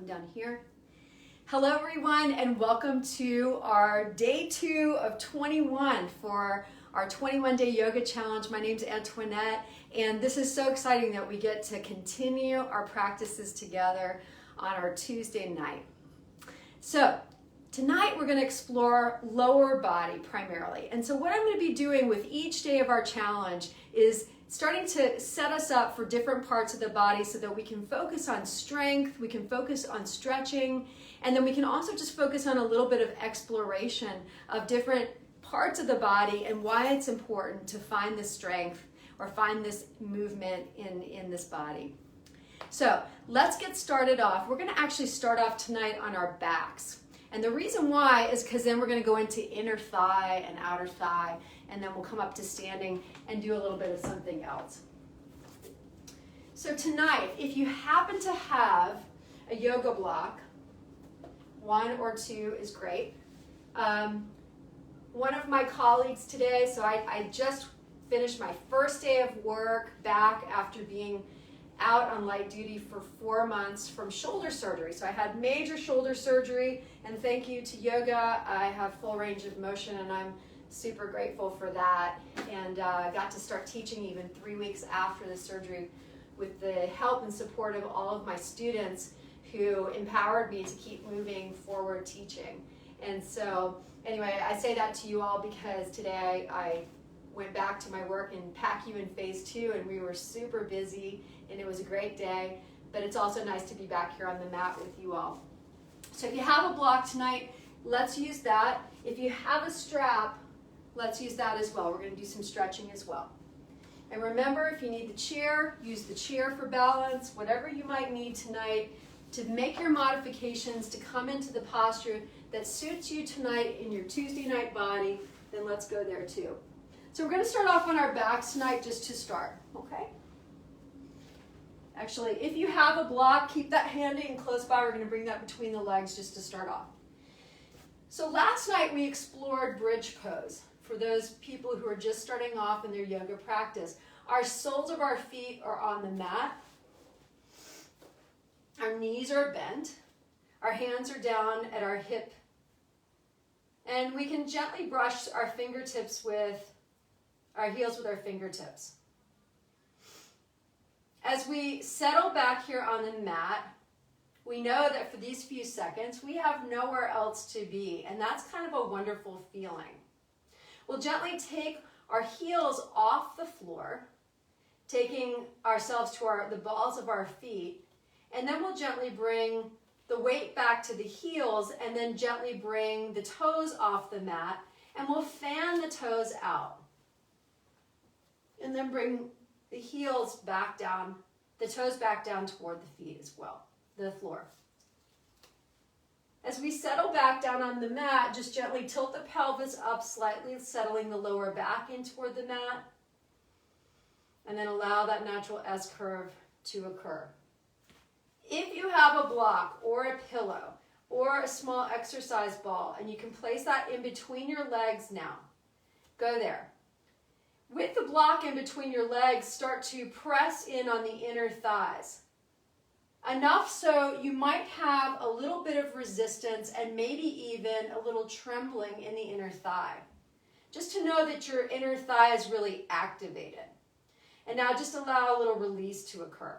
down here. Hello everyone, and welcome to our day 2 of 21 for our 21-day yoga challenge. My name's Antoinette, and this is so exciting that we get to continue our practices together on our Tuesday night. So tonight we're going to explore lower body primarily. And so what I'm going to be doing with each day of our challenge is starting to set us up for different parts of the body so that we can focus on strength, we can focus on stretching, and then we can also just focus on a little bit of exploration of different parts of the body and why it's important to find this strength or find this movement in this body. So let's get started off. We're going to actually start off tonight on our backs. And the reason why is because then we're going to go into inner thigh and outer thigh, and then we'll come up to standing and do a little bit of something else. So tonight, if you happen to have a yoga block, 1 or 2 is great. One of my colleagues today, so I just finished my first day of work back after being out on light duty for 4 months from shoulder surgery. So I had major shoulder surgery, and thank you to yoga, I have full range of motion, and I'm super grateful for that. And got to start teaching even 3 weeks after the surgery with the help and support of all of my students who empowered me to keep moving forward teaching. And so anyway, I say that to you all because today I went back to my work in PACU in phase 2, and we were super busy, and it was a great day, but it's also nice to be back here on the mat with you all. So if you have a block tonight, let's use that. If you have a strap, let's use that as well. We're going to do some stretching as well. And remember, if you need the chair, use the chair for balance, whatever you might need tonight to make your modifications to come into the posture that suits you tonight in your Tuesday night body, then let's go there too. So we're going to start off on our backs tonight just to start, okay? Actually, if you have a block, keep that handy and close by. We're going to bring that between the legs just to start off. So last night we explored bridge pose for those people who are just starting off in their yoga practice. Our soles of our feet are on the mat. Our knees are bent. Our hands are down at our hip. And we can gently brush our fingertips with our heels with our fingertips. As we settle back here on the mat, we know that for these few seconds, we have nowhere else to be, and that's kind of a wonderful feeling. We'll gently take our heels off the floor, taking ourselves to the balls of our feet, and then we'll gently bring the weight back to the heels, and then gently bring the toes off the mat, and we'll fan the toes out. And then bring the heels back down, the toes back down toward the feet as well, the floor. As we settle back down on the mat, just gently tilt the pelvis up slightly, settling the lower back in toward the mat. And then allow that natural S curve to occur. If you have a block or a pillow or a small exercise ball, and you can place that in between your legs now, go there. With the block in between your legs, start to press in on the inner thighs. Enough so you might have a little bit of resistance and maybe even a little trembling in the inner thigh. Just to know that your inner thigh is really activated. And now just allow a little release to occur.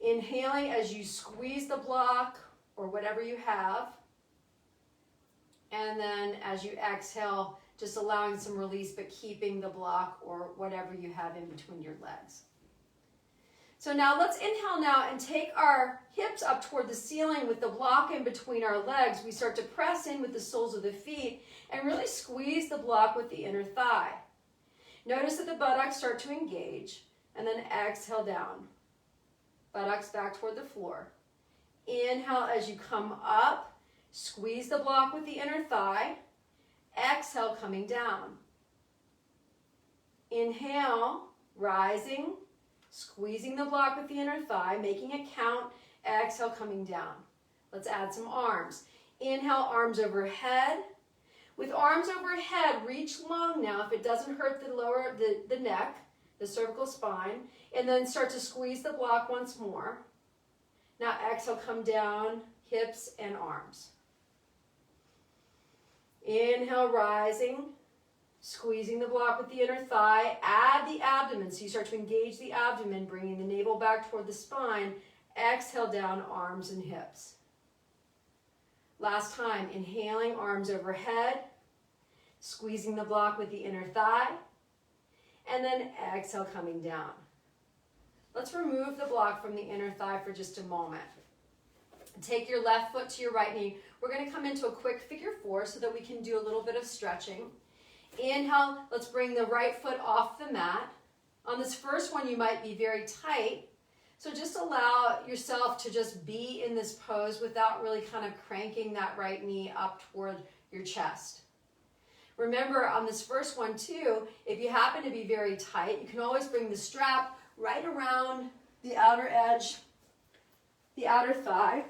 Inhaling as you squeeze the block or whatever you have. And then as you exhale, just allowing some release, but keeping the block or whatever you have in between your legs. So now let's inhale now and take our hips up toward the ceiling with the block in between our legs. We start to press in with the soles of the feet and really squeeze the block with the inner thigh. Notice that the buttocks start to engage, and then exhale down. Buttocks back toward the floor. Inhale as you come up, squeeze the block with the inner thigh. Exhale, coming down. Inhale, rising, squeezing the block with the inner thigh, making it count. Exhale, coming down. Let's add some arms. Inhale, arms overhead. With arms overhead, reach long now if it doesn't hurt the neck, the cervical spine, and then start to squeeze the block once more. Now exhale, come down, hips and arms. Inhale, rising, squeezing the block with the inner thigh. Add the abdomen, so you start to engage the abdomen, bringing the navel back toward the spine. Exhale, down, arms and hips. Last time, inhaling, arms overhead, squeezing the block with the inner thigh, and then exhale, coming down. Let's remove the block from the inner thigh for just a moment. Take your left foot to your right knee. We're going to come into a quick figure four so that we can do a little bit of stretching. Inhale, let's bring the right foot off the mat. On this first one, you might be very tight, so just allow yourself to just be in this pose without really kind of cranking that right knee up toward your chest. Remember, on this first one too, if you happen to be very tight, you can always bring the strap right around the outer edge, the outer thigh.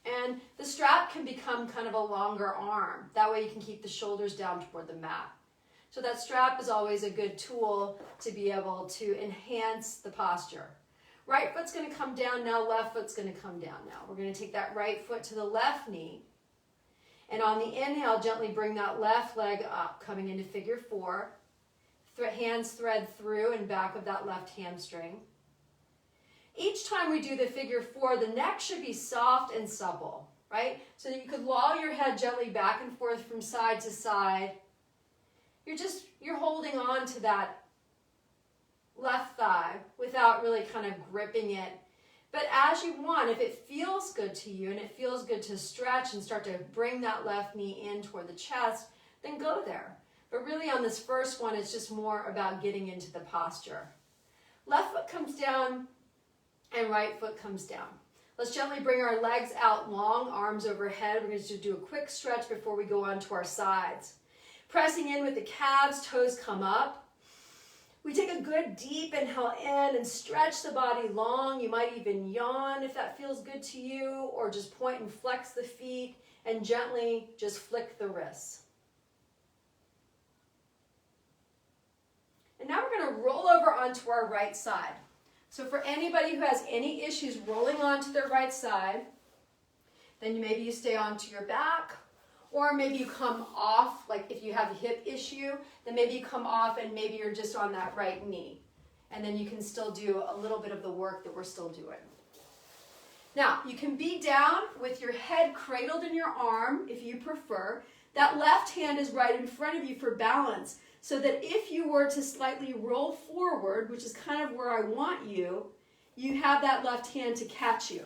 And the strap can become kind of a longer arm. That way you can keep the shoulders down toward the mat. So that strap is always a good tool to be able to enhance the posture. Right foot's going to come down now, left foot's going to come down now. We're going to take that right foot to the left knee. And on the inhale, gently bring that left leg up, coming into figure four. Hands thread through and back of that left hamstring. Each time we do the figure four, the neck should be soft and supple, right? So that you could loll your head gently back and forth from side to side. You're holding on to that left thigh without really kind of gripping it. But as you want, if it feels good to you and it feels good to stretch and start to bring that left knee in toward the chest, then go there. But really on this first one, it's just more about getting into the posture. Left foot comes down and right foot comes down. Let's gently bring our legs out long, arms overhead. We're going to do a quick stretch before we go on to our sides. Pressing in with the calves, toes come up. We take a good deep inhale in and stretch the body long. You might even yawn if that feels good to you, or just point and flex the feet and gently just flick the wrists. And now we're going to roll over onto our right side. So for anybody who has any issues rolling onto their right side, then maybe you stay onto your back, or maybe you come off, like if you have a hip issue, then maybe you come off and maybe you're just on that right knee. And then you can still do a little bit of the work that we're still doing. Now, you can be down with your head cradled in your arm if you prefer. That left hand is right in front of you for balance, so that if you were to slightly roll forward, which is kind of where I want you, you have that left hand to catch you.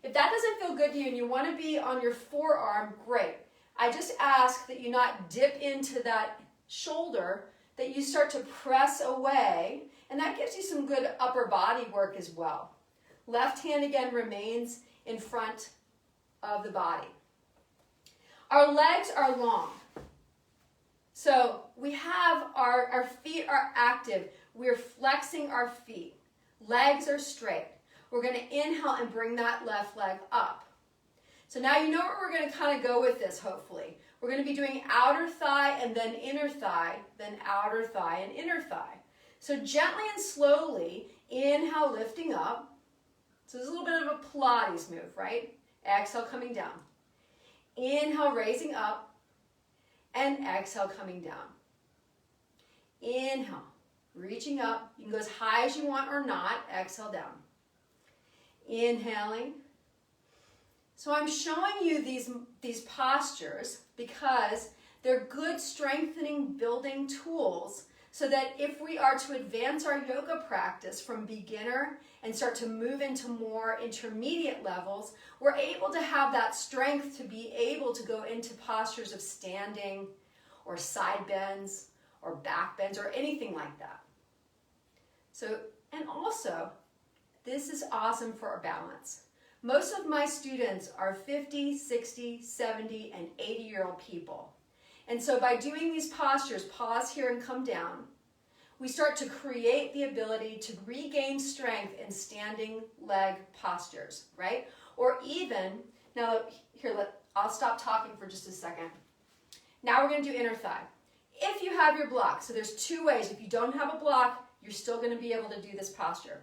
If that doesn't feel good to you and you want to be on your forearm, great. I just ask that you not dip into that shoulder, that you start to press away, and that gives you some good upper body work as well. Left hand again remains in front of the body. Our legs are long. So we have our feet are active. We're flexing our feet. Legs are straight. We're going to inhale and bring that left leg up. So now you know where we're going to kind of go with this, hopefully. We're going to be doing outer thigh and then inner thigh, then outer thigh and inner thigh. So gently and slowly, inhale, lifting up. So this is a little bit of a Pilates move, right? Exhale, coming down. Inhale, raising up. And exhale, coming down. Inhale, reaching up. You can go as high as you want or not. Exhale, down. Inhaling. So I'm showing you these postures because they're good strengthening, building tools so that if we are to advance our yoga practice from beginner and start to move into more intermediate levels, we're able to have that strength to be able to go into postures of standing or side bends or back bends or anything like that. So, and also, this is awesome for our balance. Most of my students are 50, 60, 70, and 80-year-old people. And so by doing these postures, pause here and come down, we start to create the ability to regain strength in standing leg postures, right? Or even, now here, I'll stop talking for just a second. Now we're going to do inner thigh. If you have your block, so there's two ways. If you don't have a block, you're still going to be able to do this posture.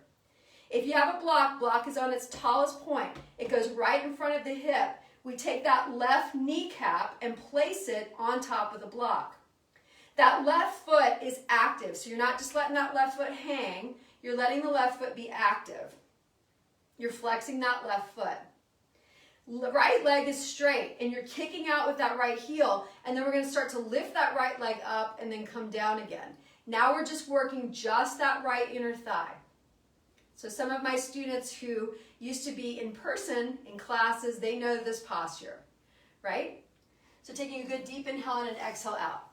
If you have a block is on its tallest point. It goes right in front of the hip. We take that left kneecap and place it on top of the block. That left foot is active, so you're not just letting that left foot hang, you're letting the left foot be active. You're flexing that left foot. Right leg is straight, and you're kicking out with that right heel, and then we're going to start to lift that right leg up and then come down again. Now we're just working just that right inner thigh. So some of my students who used to be in person in classes, they know this posture, right? So taking a good deep inhale and an exhale out.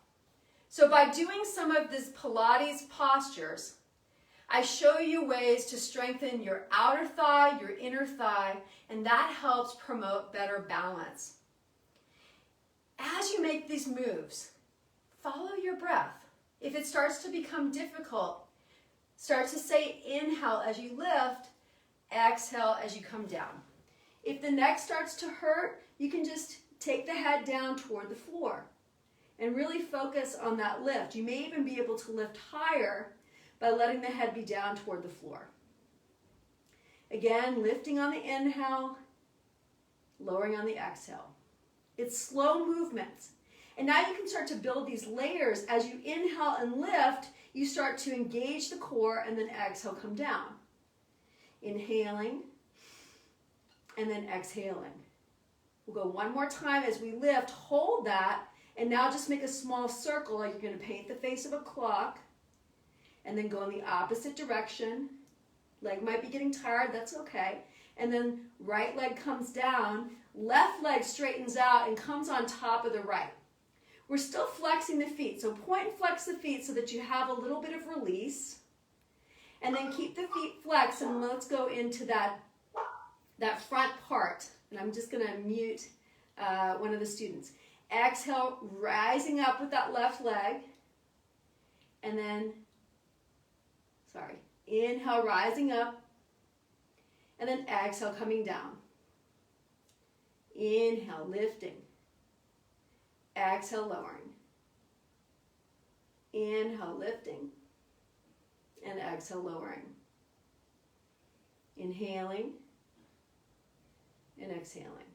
So by doing some of these Pilates postures, I show you ways to strengthen your outer thigh, your inner thigh, and that helps promote better balance. As you make these moves, follow your breath. If it starts to become difficult, start to say inhale as you lift, exhale as you come down. If the neck starts to hurt, you can just take the head down toward the floor and really focus on that lift. You may even be able to lift higher by letting the head be down toward the floor. Again, lifting on the inhale, lowering on the exhale. It's slow movements. And now you can start to build these layers. As you inhale and lift, you start to engage the core, and then exhale, come down. Inhaling, and then exhaling. We'll go one more time as we lift, hold that, and now just make a small circle like you're going to paint the face of a clock, and then go in the opposite direction. Leg might be getting tired, that's okay. And then right leg comes down, left leg straightens out and comes on top of the right. We're still flexing the feet, so point and flex the feet so that you have a little bit of release. And then keep the feet flexed, and let's go into that front part. And I'm just going to mute one of the students. Exhale, rising up with that left leg. And then, inhale, rising up. And then exhale, coming down. Inhale, lifting. Exhale, lowering. Inhale, lifting. And exhale, lowering. Inhaling and exhaling.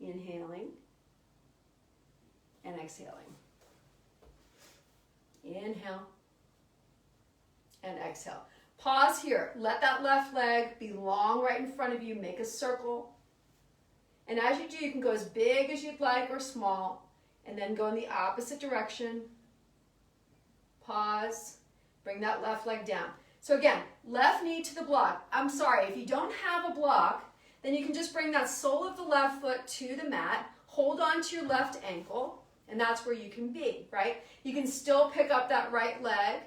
Inhaling and exhaling. Inhale and exhale. Pause here. Let that left leg be long right in front of you. Make a circle. And as you do, you can go as big as you'd like or small, and then go in the opposite direction. Pause. Bring that left leg down. So again, left knee to the block. I'm sorry, if you don't have a block, then you can just bring that sole of the left foot to the mat, hold on to your left ankle, and that's where you can be, right? You can still pick up that right leg,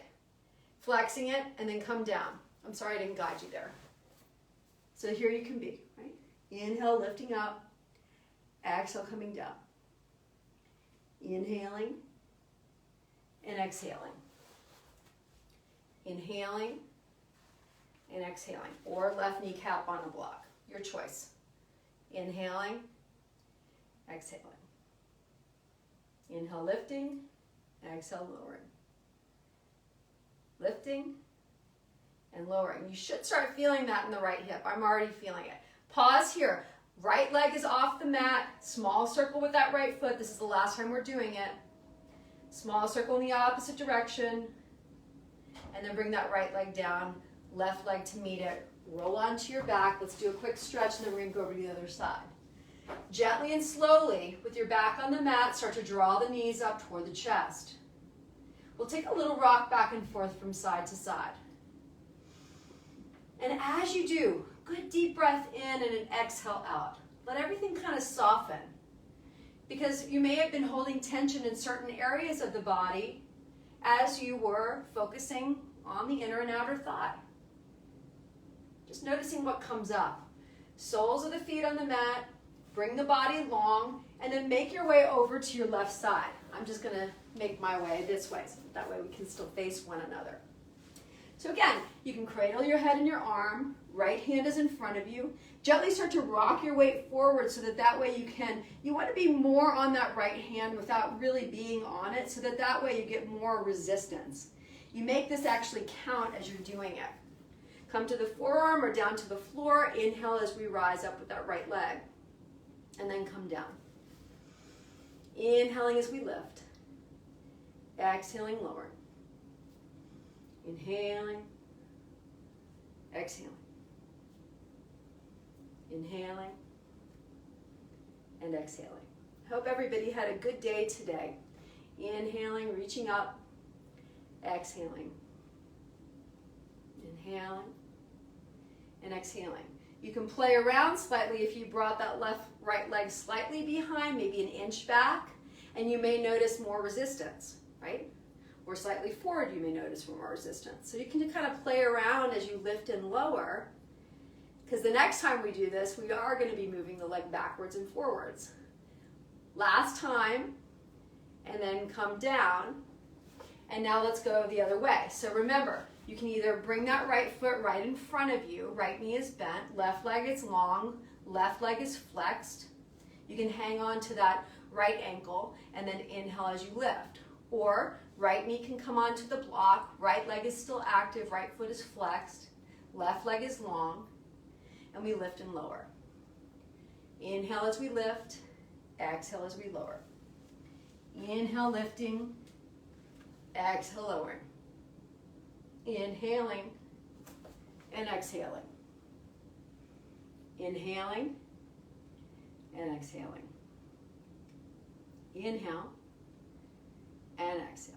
flexing it, and then come down. I'm sorry I didn't guide you there. So here you can be, right? Inhale, lifting up. Exhale, coming down. Inhaling and exhaling. Inhaling and exhaling. Or left kneecap on the block. Your choice. Inhaling, exhaling. Inhale, lifting. Exhale, lowering. Lifting and lowering. You should start feeling that in the right hip. I'm already feeling it. Pause here. Right leg is off the mat. Small circle with that right foot. This is the last time we're doing it. Small circle in the opposite direction. And then bring that right leg down. Left leg to meet it. Roll onto your back. Let's do a quick stretch, and then we're going to go over to the other side. Gently and slowly, with your back on the mat, start to draw the knees up toward the chest. We'll take a little rock back and forth from side to side. And as you do, good deep breath in and an exhale out. Let everything kind of soften. Because you may have been holding tension in certain areas of the body as you were focusing on the inner and outer thigh. Just noticing what comes up. Soles of the feet on the mat, bring the body long, and then make your way over to your left side. I'm just going to make my way this way, so that way we can still face one another. So again, you can cradle your head in your arm, right hand is in front of you. Gently start to rock your weight forward so that way you want to be more on that right hand without really being on it, so that way you get more resistance. You make this actually count as you're doing it. Come to the forearm or down to the floor. Inhale as we rise up with that right leg. And then come down. Inhaling as we lift. Exhaling, lowering. Inhaling. Exhaling. Inhaling. And exhaling. Hope everybody had a good day today. Inhaling, reaching up. Exhaling. Inhaling. And exhaling. You can play around slightly if you brought that right leg slightly behind, maybe an inch back, and you may notice more resistance, right? Or slightly forward, you may notice more resistance. So you can kind of play around as you lift and lower, because the next time we do this, we are going to be moving the leg backwards and forwards. Last time, and then come down, and now let's go the other way. So remember, you can either bring that right foot right in front of you, right knee is bent, left leg is long, left leg is flexed. You can hang on to that right ankle and then inhale as you lift. Or right knee can come onto the block, right leg is still active, right foot is flexed, left leg is long, and we lift and lower. Inhale as we lift, exhale as we lower. Inhale, lifting, exhale, lowering. Inhaling and exhaling. Inhaling and exhaling. Inhale and exhale.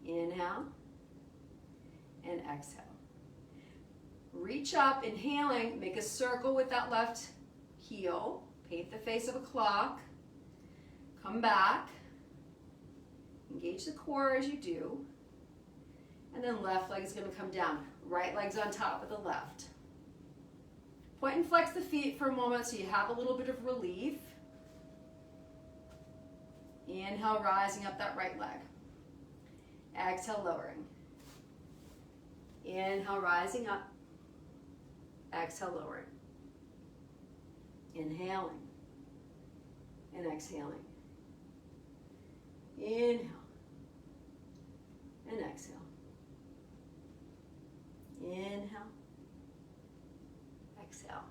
Inhale and exhale. Reach up, inhaling, make a circle with that left heel. Paint the face of a clock. Come back. Engage the core as you do. And then left leg is going to come down. Right leg's on top of the left. Point and flex the feet for a moment so you have a little bit of relief. Inhale, rising up that right leg. Exhale, lowering. Inhale, rising up. Exhale, lowering. Inhaling and exhaling. Inhale and exhale. Inhale, exhale.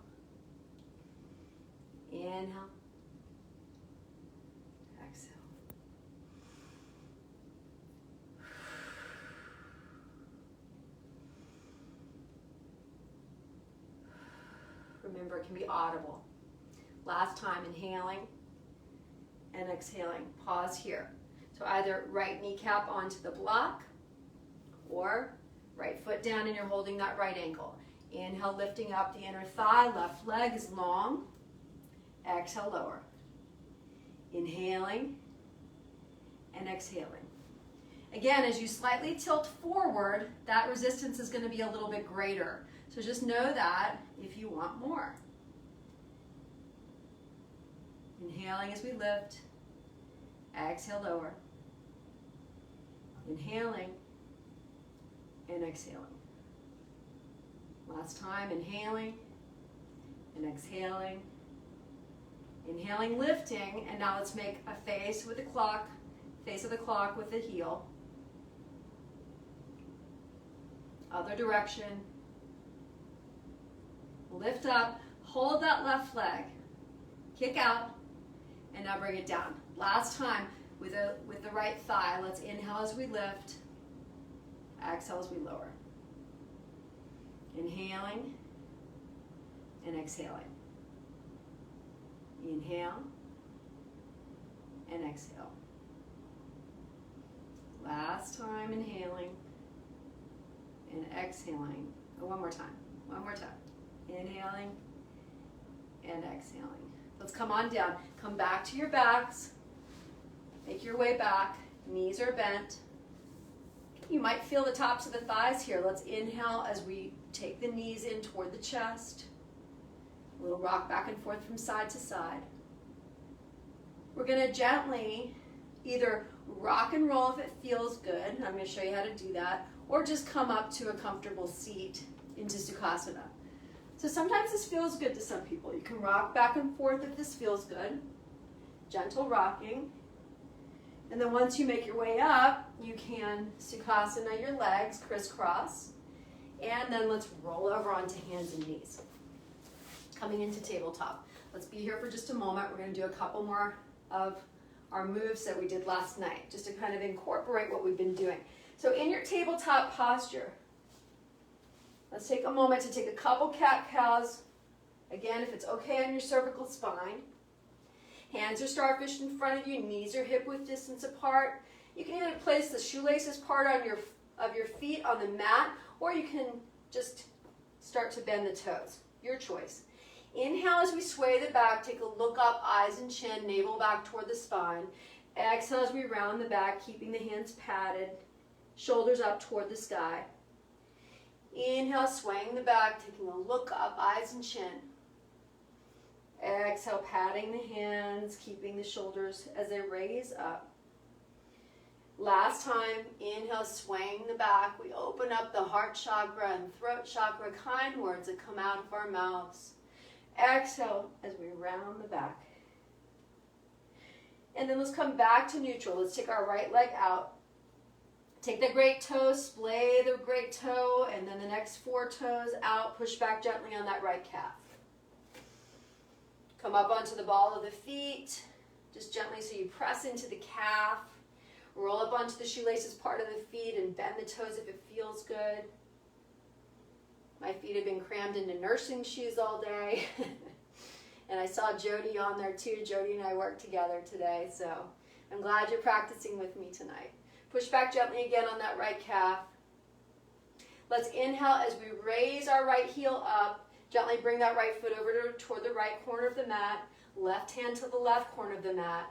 Inhale, exhale. Remember, it can be audible. Last time, inhaling and exhaling. Pause here. So either right kneecap onto the block or right foot down and you're holding that right ankle. Inhale, lifting up the inner thigh, left leg is long. Exhale, lower. Inhaling and exhaling. Again, as you slightly tilt forward, that resistance is going to be a little bit greater. So just know that if you want more. Inhaling as we lift. Exhale, lower. Inhaling and exhaling. Last time, inhaling and exhaling. Inhaling, lifting, and now let's make a face with the clock, face of the clock with the heel. Other direction. Lift up, hold that left leg, kick out, and now bring it down. Last time with the right thigh. Let's inhale as we lift, exhale as we lower. Inhaling and exhaling. Inhale and exhale. Last time, inhaling and exhaling. Oh, one more time. One more time. Inhaling and exhaling. Let's come on down. Come back to your backs. Make your way back. Knees are bent. You might feel the tops of the thighs here. Let's inhale as we take the knees in toward the chest. A little rock back and forth from side to side. We're going to gently either rock and roll if it feels good. I'm going to show you how to do that. Or just come up to a comfortable seat into Sukhasana. So sometimes this feels good to some people. You can rock back and forth if this feels good. Gentle rocking. And then once you make your way up, you can Sukhasana your legs crisscross. And then let's roll over onto hands and knees. Coming into tabletop. Let's be here for just a moment. We're going to do a couple more of our moves that we did last night, just to kind of incorporate what we've been doing. So in your tabletop posture, let's take a moment to take a couple cat-cows. Again, if it's okay on your cervical spine. Hands are starfish in front of you, knees are hip-width distance apart. You can either place the shoelaces part of your feet on the mat, or you can just start to bend the toes. Your choice. Inhale as we sway the back, take a look up, eyes and chin, navel back toward the spine. Exhale as we round the back, keeping the hands padded, shoulders up toward the sky. Inhale, swaying the back, taking a look up, eyes and chin. Exhale, patting the hands, keeping the shoulders as they raise up. Last time, inhale, swaying the back. We open up the heart chakra and throat chakra, kind words that come out of our mouths. Exhale as we round the back. And then let's come back to neutral. Let's take our right leg out. Take the great toe, splay the great toe, and then the next 4 toes out. Push back gently on that right calf. Come up onto the ball of the feet, just gently so you press into the calf. Roll up onto the shoelaces part of the feet and bend the toes if it feels good. My feet have been crammed into nursing shoes all day. And I saw Jody on there too. Jody and I worked together today, so I'm glad you're practicing with me tonight. Push back gently again on that right calf. Let's inhale as we raise our right heel up. Gently bring that right foot over toward the right corner of the mat. Left hand to the left corner of the mat.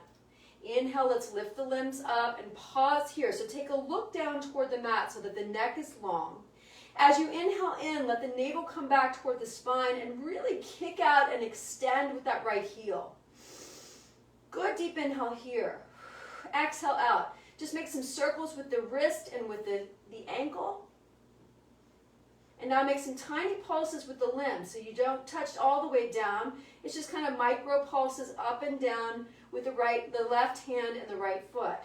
Inhale, let's lift the limbs up and pause here. So take a look down toward the mat so that the neck is long. As you inhale in, let the navel come back toward the spine and really kick out and extend with that right heel. Good deep inhale here. Exhale out. Just make some circles with the wrist and with the ankle. And now make some tiny pulses with the limbs, so you don't touch all the way down. It's just kind of micro pulses up and down with the left hand and the right foot.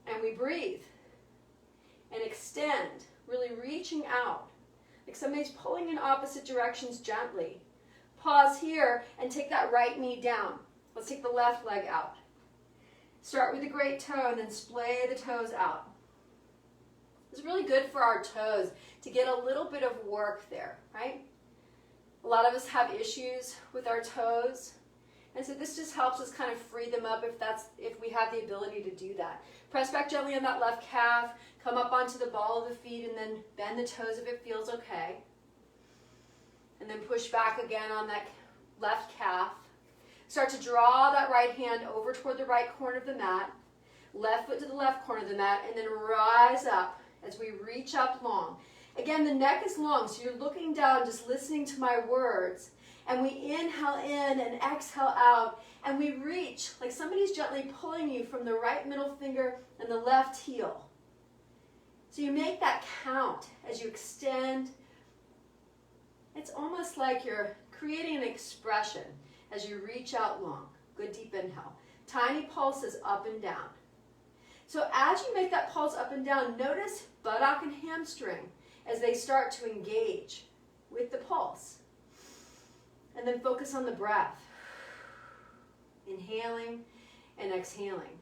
And we breathe and extend, really reaching out, like somebody's pulling in opposite directions gently. Pause here and take that right knee down. Let's take the left leg out. Start with the great toe and then splay the toes out. It's really good for our toes to get a little bit of work there, right? A lot of us have issues with our toes, and so this just helps us kind of free them up if we have the ability to do that. Press back gently on that left calf, come up onto the ball of the feet, and then bend the toes if it feels okay. And then push back again on that left calf. Start to draw that right hand over toward the right corner of the mat, left foot to the left corner of the mat, and then rise up as we reach up long. Again, the neck is long, so you're looking down, just listening to my words. And we inhale in and exhale out, and we reach like somebody's gently pulling you from the right middle finger and the left heel. So you make that count as you extend. It's almost like you're creating an expression as you reach out long. Good deep inhale. Tiny pulses up and down. So as you make that pulse up and down, notice buttock and hamstring as they start to engage with the pulse. And then focus on the breath. Inhaling and exhaling.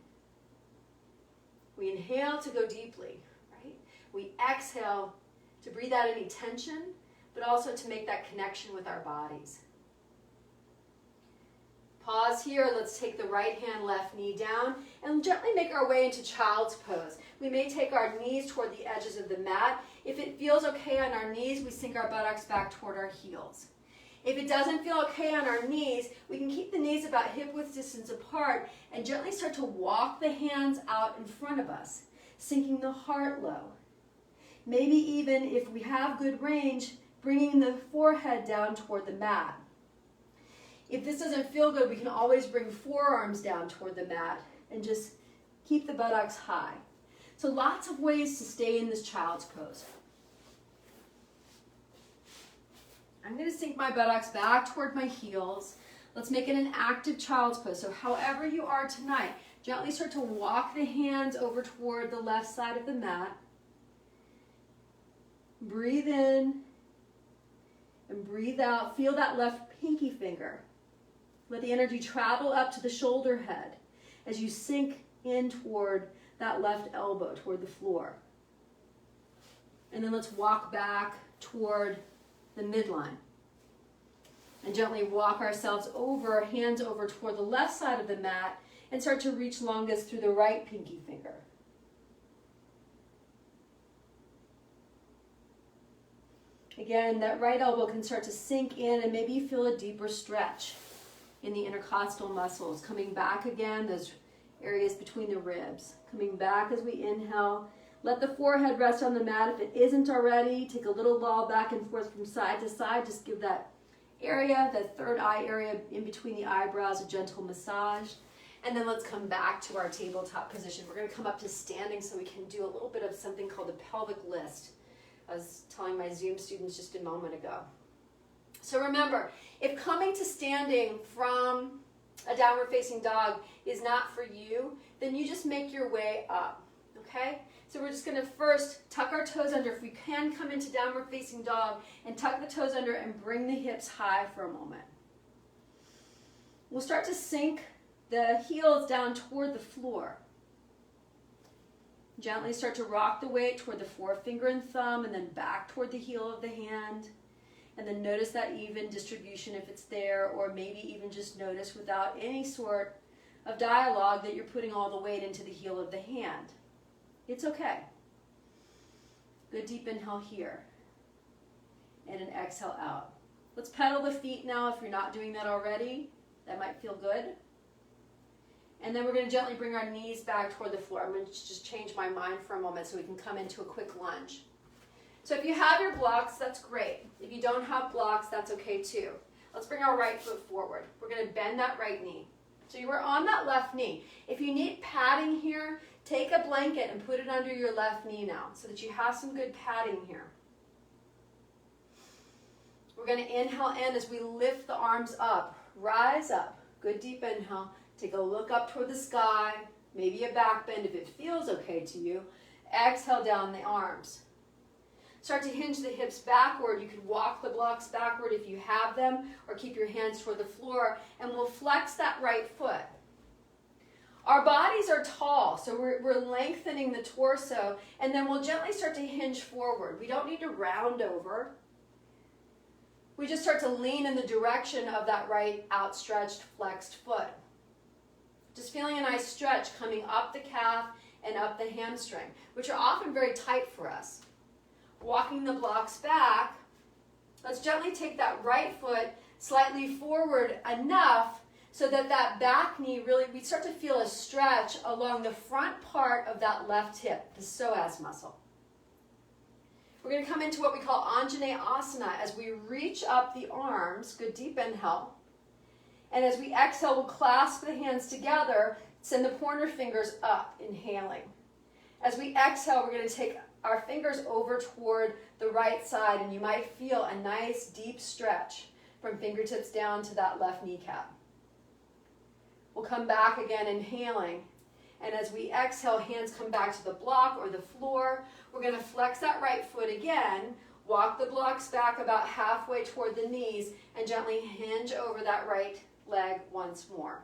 We inhale to go deeply, right? We exhale to breathe out any tension, but also to make that connection with our bodies. Pause here. Let's take the right hand, left knee down, and gently make our way into child's pose. We may take our knees toward the edges of the mat. If it feels okay on our knees, we sink our buttocks back toward our heels. If it doesn't feel okay on our knees, we can keep the knees about hip-width distance apart and gently start to walk the hands out in front of us, sinking the heart low. Maybe even, if we have good range, bringing the forehead down toward the mat. If this doesn't feel good, we can always bring forearms down toward the mat and just keep the buttocks high. So lots of ways to stay in this child's pose. I'm going to sink my buttocks back toward my heels. Let's make it an active child's pose. So however you are tonight, gently start to walk the hands over toward the left side of the mat. Breathe in and breathe out. Feel that left pinky finger. Let the energy travel up to the shoulder head as you sink in toward that left elbow, toward the floor. And then let's walk back toward the midline. And gently walk ourselves over, hands over toward the left side of the mat, and start to reach longest through the right pinky finger. Again, that right elbow can start to sink in, and maybe you feel a deeper stretch in the intercostal muscles. Coming back again, those areas between the ribs. Coming back as we inhale. Let the forehead rest on the mat if it isn't already. Take a little loll back and forth from side to side. Just give that area, that third eye area in between the eyebrows, a gentle massage. And then let's come back to our tabletop position. We're going to come up to standing so we can do a little bit of something called the pelvic list. I was telling my Zoom students just a moment ago. So remember, if coming to standing from a downward facing dog is not for you, then you just make your way up, okay? So we're just going to first tuck our toes under. If we can, come into downward facing dog and tuck the toes under and bring the hips high for a moment. We'll start to sink the heels down toward the floor. Gently start to rock the weight toward the forefinger and thumb and then back toward the heel of the hand. And then notice that even distribution if it's there, or maybe even just notice without any sort of dialogue that you're putting all the weight into the heel of the hand. It's okay. Good deep inhale here. And an exhale out. Let's pedal the feet now if you're not doing that already. That might feel good. And then we're going to gently bring our knees back toward the floor. I'm going to just change my mind for a moment so we can come into a quick lunge. So if you have your blocks, that's great. If you don't have blocks, that's okay too. Let's bring our right foot forward. We're going to bend that right knee. So you were on that left knee. If you need padding here, take a blanket and put it under your left knee now so that you have some good padding here. We're going to inhale in as we lift the arms up. Rise up. Good deep inhale. Take a look up toward the sky. Maybe a back bend if it feels okay to you. Exhale down the arms. Start to hinge the hips backward. You could walk the blocks backward if you have them, or keep your hands toward the floor, and we'll flex that right foot. Our bodies are tall, so we're lengthening the torso, and then we'll gently start to hinge forward. We don't need to round over. We just start to lean in the direction of that right outstretched, flexed foot. Just feeling a nice stretch coming up the calf and up the hamstring, which are often very tight for us. Walking the blocks back, let's gently take that right foot slightly forward enough so that that back knee really, we start to feel a stretch along the front part of that left hip, the psoas muscle. We're going to come into what we call Anjaneyasana as we reach up the arms, good deep inhale. And as we exhale, we'll clasp the hands together, send the pointer fingers up, inhaling. As we exhale, we're going to take our fingers over toward the right side, and you might feel a nice deep stretch from fingertips down to that left kneecap. We'll come back again, inhaling. And as we exhale, hands come back to the block or the floor. We're going to flex that right foot again, walk the blocks back about halfway toward the knees, and gently hinge over that right leg once more.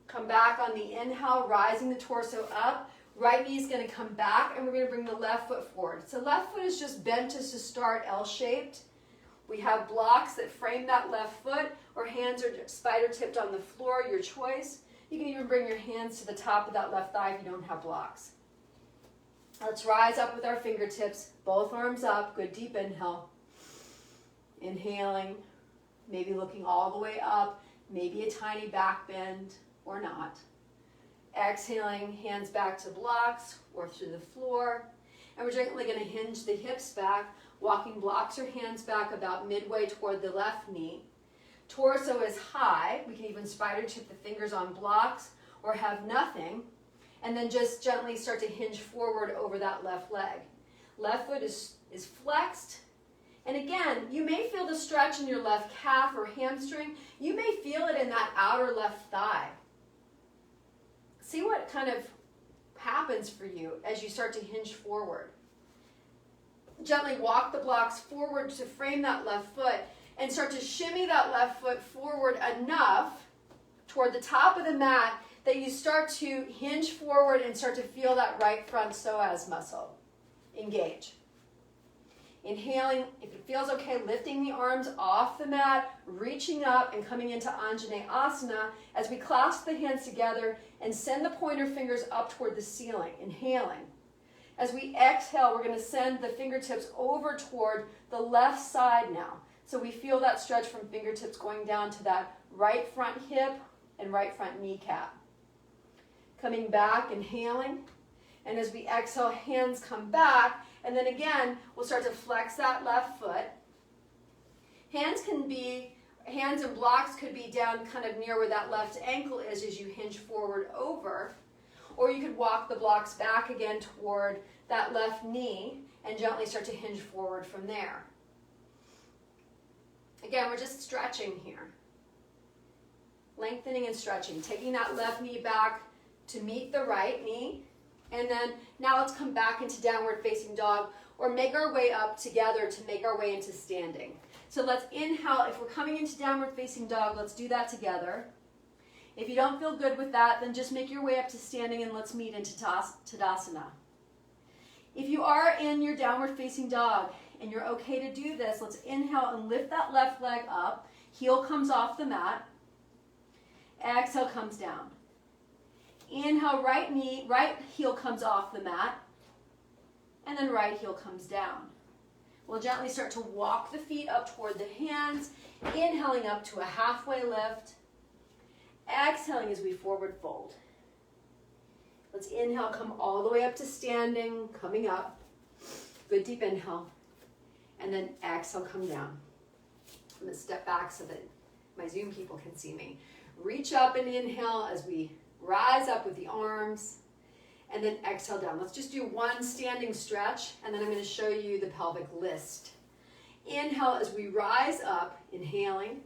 Come back on the inhale, rising the torso up. Right knee is going to come back, and we're going to bring the left foot forward. So left foot is just bent to start L-shaped. We have blocks that frame that left foot, or hands are spider tipped on the floor, your choice. You can even bring your hands to the top of that left thigh if you don't have blocks. Let's rise up with our fingertips, both arms up, good deep inhale. Inhaling, maybe looking all the way up, maybe a tiny back bend or not. Exhaling, hands back to blocks or through the floor. And we're gently going to hinge the hips back, walking blocks or hands back about midway toward the left knee. Torso is high. We can even spider tip the fingers on blocks or have nothing. And then just gently start to hinge forward over that left leg. Left foot is flexed. And again, you may feel the stretch in your left calf or hamstring. You may feel it in that outer left thigh. See what kind of happens for you as you start to hinge forward. gently walk the blocks forward to frame that left foot and start to shimmy that left foot forward enough toward the top of the mat that you start to hinge forward and start to feel that right front psoas muscle engage. Inhaling, if it feels okay, lifting the arms off the mat, reaching up and coming into Anjaneyasana as we clasp the hands together and send the pointer fingers up toward the ceiling, inhaling. As we exhale, we're going to send the fingertips over toward the left side now. So we feel that stretch from fingertips going down to that right front hip and right front kneecap. Coming back, inhaling. And as we exhale, hands come back. And then again, we'll start to flex that left foot. Hands and blocks could be down kind of near where that left ankle is as you hinge forward over. Or you could walk the blocks back again toward that left knee and gently start to hinge forward from there. Again, we're just stretching here. Lengthening and stretching. Taking that left knee back to meet the right knee. And then now let's come back into downward facing dog or make our way up together to make our way into standing. So let's inhale. If we're coming into downward facing dog, let's do that together. If you don't feel good with that, then just make your way up to standing and let's meet into Tadasana. If you are in your downward facing dog and you're okay to do this, let's inhale and lift that left leg up. Heel comes off the mat. Exhale, comes down. Inhale, right heel comes off the mat. And then right heel comes down. We'll gently start to walk the feet up toward the hands, inhaling up to a halfway lift. Exhaling as we forward fold. Let's inhale, come all the way up to standing, coming up. Good deep inhale. And then exhale, come down. I'm going to step back so that my Zoom people can see me. Reach up and inhale as we rise up with the arms. And then exhale down. Let's just do one standing stretch, and then I'm going to show you the pelvic list. Inhale as we rise up, inhaling.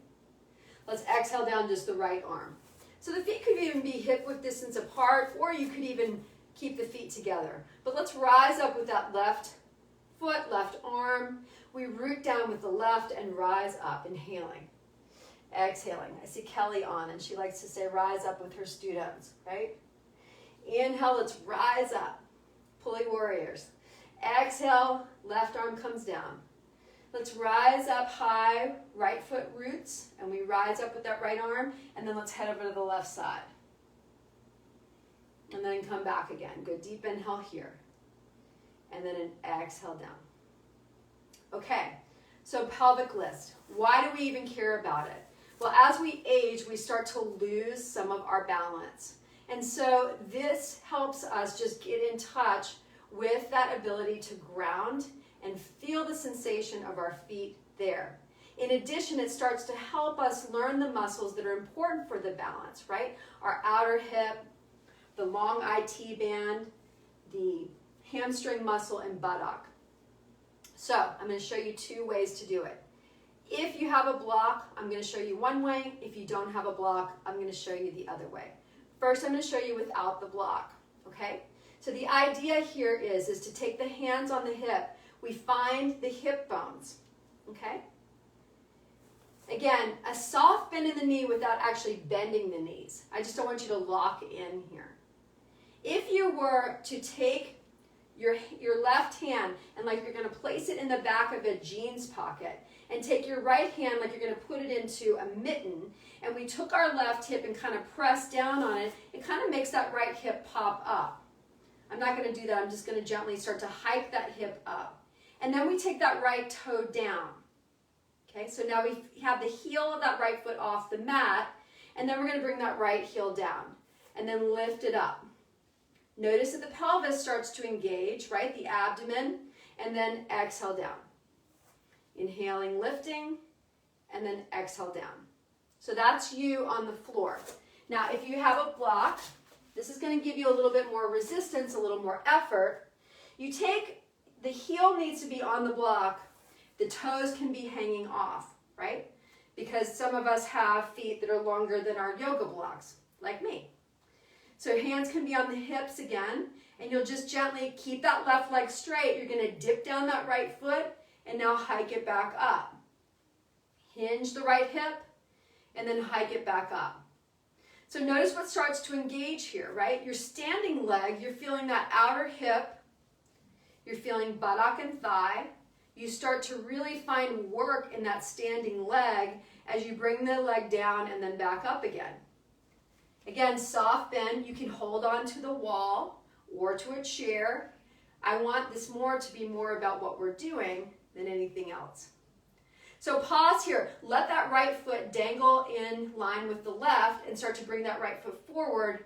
Let's exhale down just the right arm. So the feet could even be hip width distance apart, or you could even keep the feet together. But let's rise up with that left foot, left arm. We root down with the left and rise up, inhaling. Exhaling. I see Kelly on, and she likes to say rise up with her students, right? Inhale, let's rise up. Pulley warriors. Exhale, left arm comes down. Let's rise up high, right foot roots, and we rise up with that right arm, and then let's head over to the left side. And then come back again. Good deep inhale here. And then an exhale down. Okay, so pelvic list. Why do we even care about it? Well, as we age, we start to lose some of our balance. And so this helps us just get in touch with that ability to ground and feel the sensation of our feet there. In addition, it starts to help us learn the muscles that are important for the balance, right? Our outer hip, the long IT band, the hamstring muscle, and buttock. So I'm going to show you 2 ways to do it. If you have a block, I'm going to show you one way. If you don't have a block, I'm going to show you the other way. First, I'm going to show you without the block, okay? So the idea here is to take the hands on the hip. We find the hip bones, okay? Again, a soft bend in the knee without actually bending the knees. I just don't want you to lock in here. If you were to take your left hand and like you're going to place it in the back of a jeans pocket and take your right hand like you're going to put it into a mitten, and we took our left hip and kind of pressed down on it, it kind of makes that right hip pop up. I'm not going to do that. I'm just going to gently start to hike that hip up. And then we take that right toe down. Okay, so now we have the heel of that right foot off the mat, and then we're going to bring that right heel down and then lift it up. Notice that the pelvis starts to engage, right? The abdomen, and then exhale down. Inhaling, lifting, and then exhale down. So that's you on the floor. Now, if you have a block, this is going to give you a little bit more resistance, a little more effort. You take, the heel needs to be on the block. The toes can be hanging off, right? Because some of us have feet that are longer than our yoga blocks, like me. So hands can be on the hips again, And you'll just gently keep that left leg straight. You're going to dip down that right foot and now hike it back up. Hinge the right hip and then hike it back up. So notice what starts to engage here, right? Your standing leg, you're feeling that outer hip. You're feeling buttock and thigh. You start to really find work in that standing leg as you bring the leg down and then back up again. Again, soft bend. You can hold on to the wall or to a chair. I want this more to be more about what we're doing than anything else. So pause here. Let that right foot dangle in line with the left and start to bring that right foot forward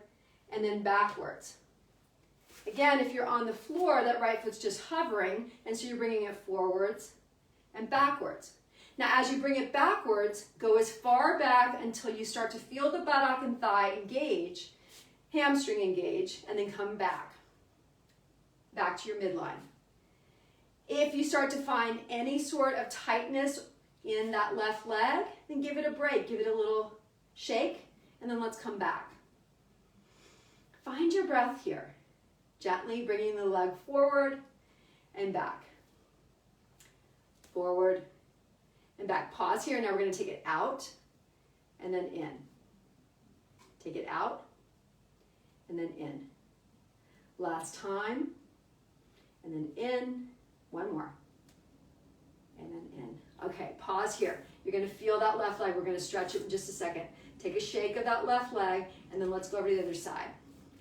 and then backwards. Again, if you're on the floor, that right foot's just hovering, and so you're bringing it forwards and backwards. Now, as you bring it backwards, go as far back until you start to feel the buttock and thigh engage, hamstring engage, and then come back to your midline. If you start to find any sort of tightness in that left leg, then give it a break, give it a little shake, and then let's come back. Find your breath here. Gently bringing the leg forward and back. Forward and back. Pause here. Now we're going to take it out and then in. Take it out and then in. Last time. And then in. One more. And then in. Okay, pause here. You're going to feel that left leg. We're going to stretch it in just a second. Take a shake of that left leg and then let's go over to the other side.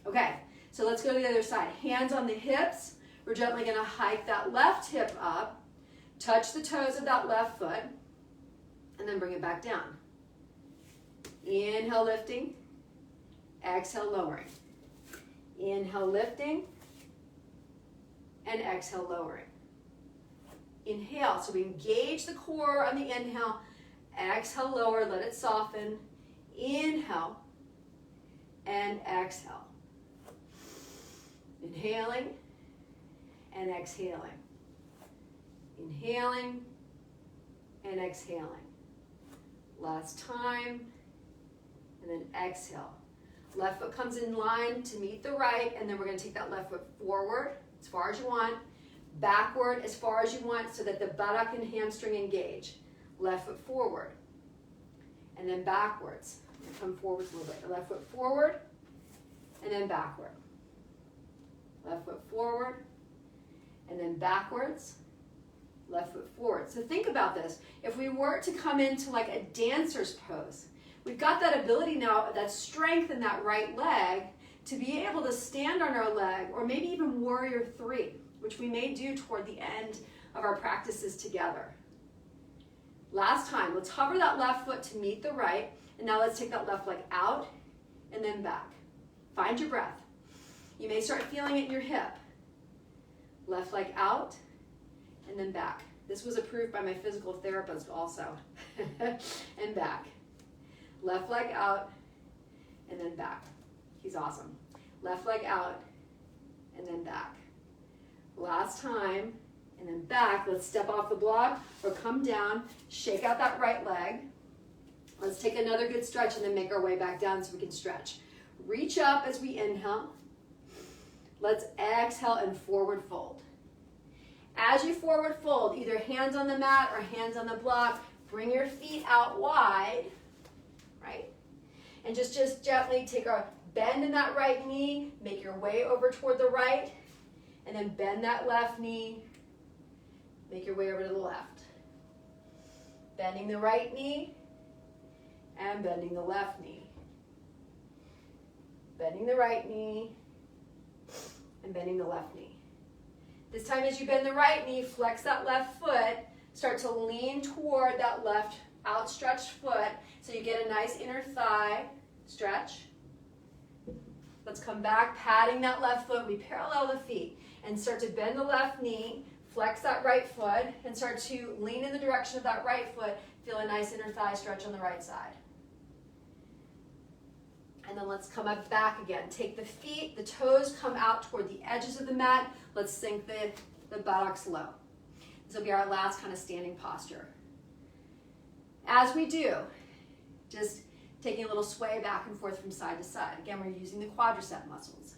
Okay. So let's go to the other side. Hands on the hips. We're gently going to hike that left hip up, touch the toes of that left foot, and then bring it back down. Inhale, lifting. Exhale, lowering. Inhale, lifting. And exhale, lowering. Inhale. So we engage the core on the inhale. Exhale, lower. Let it soften. Inhale. And exhale. Inhaling and exhaling. Inhaling and exhaling. Last time, and then exhale. Left foot comes in line to meet the right, and then we're going to take that left foot forward as far as you want, backward as far as you want so that the buttock and hamstring engage. Left foot forward, and then backwards. Come forward a little bit. Left foot forward, and then backward. Left foot forward, and then backwards, left foot forward. So think about this. If we were to come into like a dancer's pose, we've got that ability now, that strength in that right leg to be able to stand on our leg, or maybe even warrior three, which we may do toward the end of our practices together. Last time, let's hover that left foot to meet the right, and now let's take that left leg out and then back. Find your breath. You may start feeling it in your hip. Left leg out and then back. This was approved by my physical therapist also. And back. Left leg out and then back. He's awesome. Left leg out and then back. Last time and then back. Let's step off the block or come down. Shake out that right leg. Let's take another good stretch and then make our way back down so we can stretch. Reach up as we inhale. Let's exhale and forward fold. As you forward fold, either hands on the mat or hands on the block, bring your feet out wide, right? And just gently take a bend in that right knee, make your way over toward the right, and then bend that left knee, make your way over to the left. Bending the right knee and bending the left knee. Bending the right knee and bending the left knee. This time as you bend the right knee, flex that left foot, start to lean toward that left outstretched foot so you get a nice inner thigh stretch. Let's come back, patting that left foot. We parallel the feet and start to bend the left knee, flex that right foot, and start to lean in the direction of that right foot. Feel a nice inner thigh stretch on the right side. And then let's come up back again. Take the feet, the toes come out toward the edges of the mat. Let's sink the buttocks low. This will be our last kind of standing posture. As we do, just taking a little sway back and forth from side to side. Again, we're using the quadricep muscles.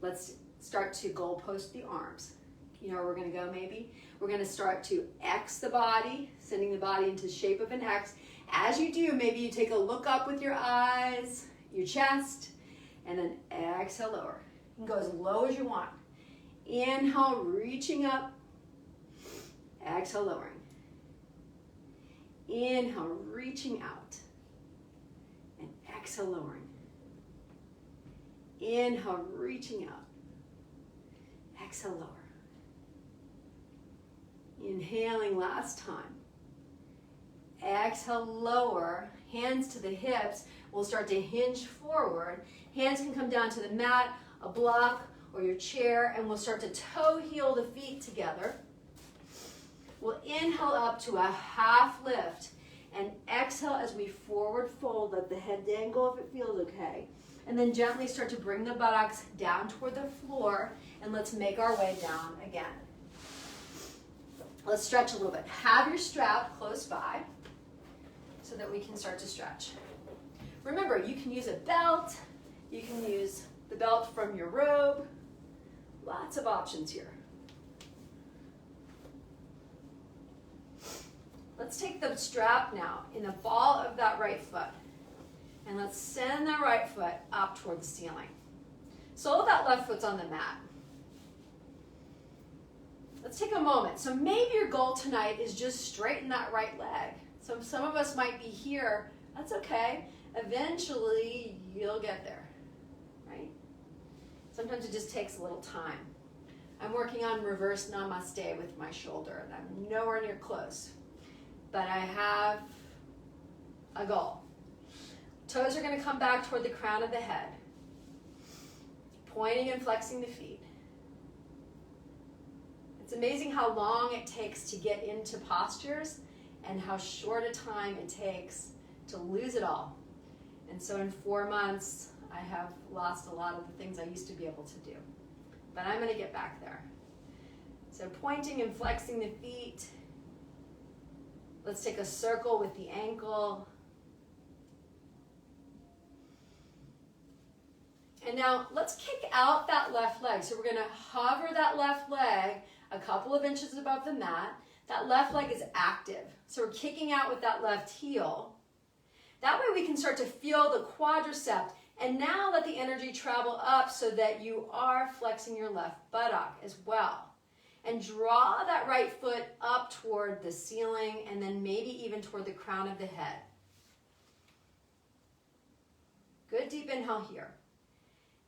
Let's start to goalpost the arms. You know where we're going to go maybe? We're going to start to X the body, sending the body into the shape of an X. As you do, maybe you take a look up with your eyes, your chest, and then exhale lower. You can go as low as you want. Inhale, reaching up. Exhale, lowering. Inhale, reaching out. And exhale, lowering. Inhale, reaching out. Exhale, lower. Inhaling last time. Exhale, lower. Hands to the hips. We'll start to hinge forward. Hands can come down to the mat, a block, or your chair, and we'll start to toe heel the feet together. We'll inhale up to a half lift and exhale as we forward fold. Let the head dangle if it feels okay. And then gently start to bring the buttocks down toward the floor, and let's make our way down again. Let's stretch a little bit. Have your strap close by so that we can start to stretch. Remember, you can use a belt. You can use the belt from your robe. Lots of options here. Let's take the strap now in the ball of that right foot. And let's send the right foot up toward the ceiling. Sole of that left foot's on the mat. Let's take a moment. So maybe your goal tonight is just straighten that right leg. So some of us might be here. That's okay. Eventually, you'll get there, right? Sometimes it just takes a little time. I'm working on reverse namaste with my shoulder, and I'm nowhere near close. But I have a goal. Toes are going to come back toward the crown of the head, pointing and flexing the feet. It's amazing how long it takes to get into postures and how short a time it takes to lose it all. And so in 4 months, I have lost a lot of the things I used to be able to do. But I'm going to get back there. So pointing and flexing the feet. Let's take a circle with the ankle. And now let's kick out that left leg. So we're going to hover that left leg a couple of inches above the mat. That left leg is active. So we're kicking out with that left heel. That way we can start to feel the quadricep. And now let the energy travel up so that you are flexing your left buttock as well. And draw that right foot up toward the ceiling and then maybe even toward the crown of the head. Good deep inhale here.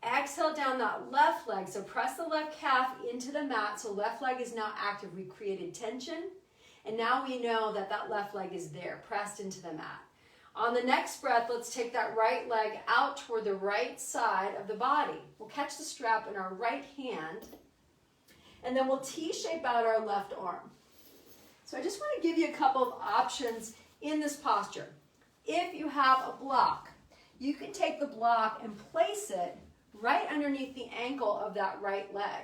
Exhale down that left leg. So press the left calf into the mat. So left leg is now active. We created tension. And now we know that that left leg is there, pressed into the mat. On the next breath, let's take that right leg out toward the right side of the body. We'll catch the strap in our right hand. And then we'll T-shape out our left arm. So I just want to give you a couple of options in this posture. If you have a block, you can take the block and place it right underneath the ankle of that right leg.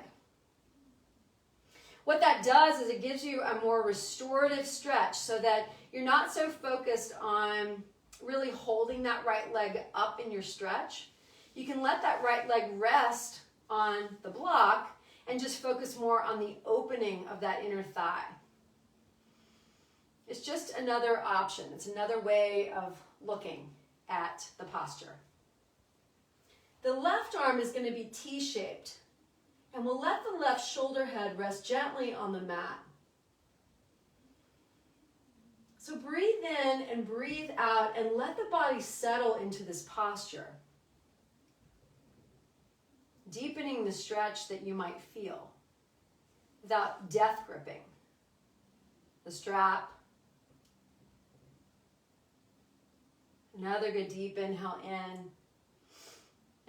What that does is it gives you a more restorative stretch so that you're not so focused on really holding that right leg up in your stretch. You can let that right leg rest on the block and just focus more on the opening of that inner thigh. It's just another option. It's another way of looking at the posture. The left arm is going to be T-shaped, and we'll let the left shoulder head rest gently on the mat. So breathe in and breathe out and let the body settle into this posture, deepening the stretch that you might feel without death gripping the strap. Another good deep inhale in.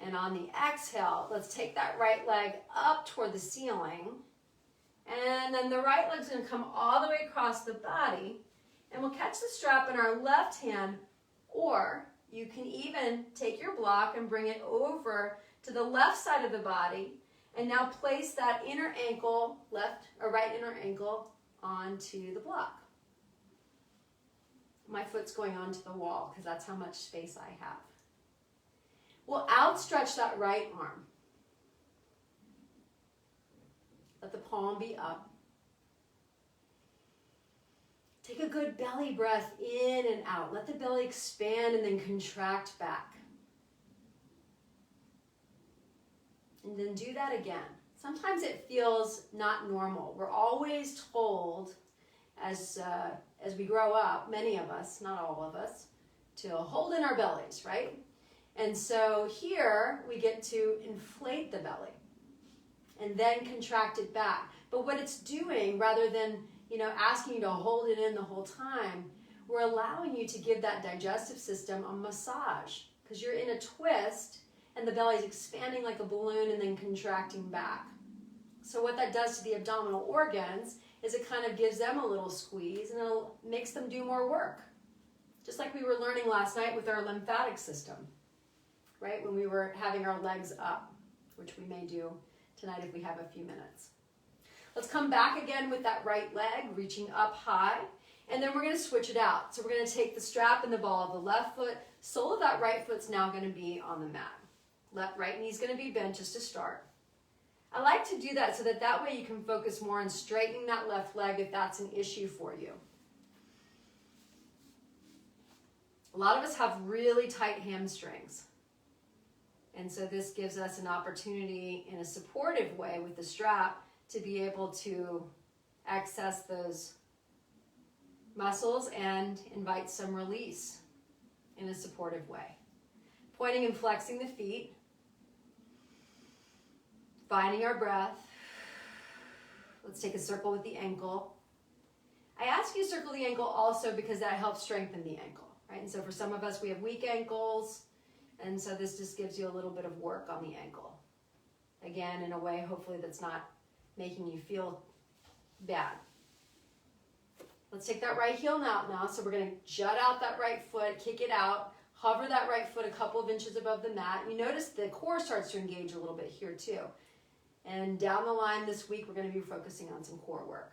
And on the exhale, let's take that right leg up toward the ceiling. And then the right leg's going to come all the way across the body. And we'll catch the strap in our left hand, or you can even take your block and bring it over to the left side of the body. And now place that inner ankle, left or right inner ankle, onto the block. My foot's going onto the wall because that's how much space I have. We'll outstretch that right arm. Let the palm be up. Take a good belly breath in and out. Let the belly expand and then contract back. And then do that again. Sometimes it feels not normal. We're always told as we grow up, many of us, not all of us, to hold in our bellies, right? And so here we get to inflate the belly and then contract it back. But what it's doing, rather than asking you to hold it in the whole time, we're allowing you to give that digestive system a massage, because you're in a twist and the belly's expanding like a balloon and then contracting back. So what that does to the abdominal organs is it kind of gives them a little squeeze and it makes them do more work. Just like we were learning last night with our lymphatic system, right? When we were having our legs up, which we may do tonight if we have a few minutes. Let's come back again with that right leg, reaching up high, and then we're going to switch it out. So we're going to take the strap and the ball of the left foot. Sole of that right foot's now going to be on the mat. Right knee's going to be bent just to start. I like to do that so that way you can focus more on straightening that left leg if that's an issue for you. A lot of us have really tight hamstrings. And so this gives us an opportunity in a supportive way with the strap to be able to access those muscles and invite some release in a supportive way. Pointing and flexing the feet. Finding our breath. Let's take a circle with the ankle. I ask you to circle the ankle also because that helps strengthen the ankle, right? And so for some of us, we have weak ankles, and so this just gives you a little bit of work on the ankle. Again, in a way, hopefully that's not making you feel bad. Let's take that right heel out now. So we're going to jut out that right foot, kick it out, hover that right foot a couple of inches above the mat. You notice the core starts to engage a little bit here too. And down the line this week, we're going to be focusing on some core work.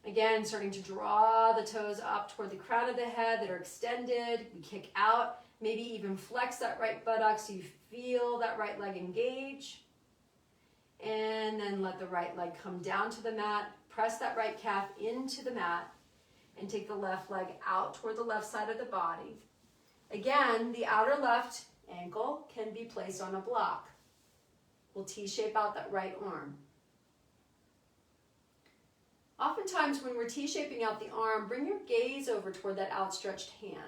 Again, starting to draw the toes up toward the crown of the head that are extended. We kick out, maybe even flex that right buttock so you feel that right leg engage. And then let the right leg come down to the mat. Press that right calf into the mat and take the left leg out toward the left side of the body. Again, the outer left ankle can be placed on a block. We'll T-shape out that right arm. Oftentimes when we're T-shaping out the arm, bring your gaze over toward that outstretched hand.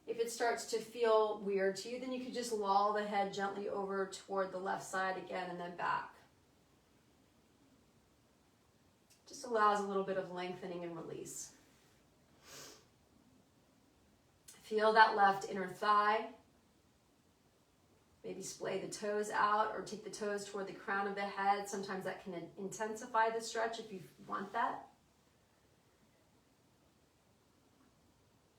If it starts to feel weird to you, then you could just loll the head gently over toward the left side again and then back. Just allows a little bit of lengthening and release. Feel that left inner thigh. Maybe splay the toes out or take the toes toward the crown of the head. Sometimes that can intensify the stretch if you want that.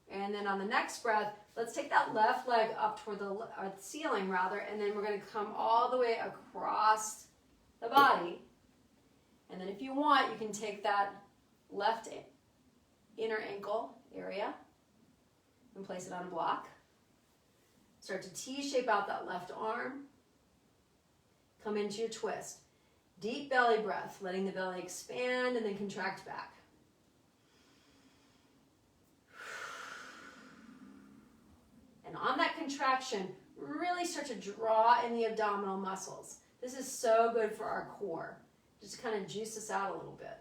And then on the next breath, let's take that left leg up toward the ceiling rather, and then we're going to come all the way across the body. And then if you want, you can take that left inner ankle area and place it on a block. Start to T-shape out that left arm. Come into your twist. Deep belly breath, letting the belly expand and then contract back. And on that contraction, really start to draw in the abdominal muscles. This is so good for our core. Just kind of juice this out a little bit.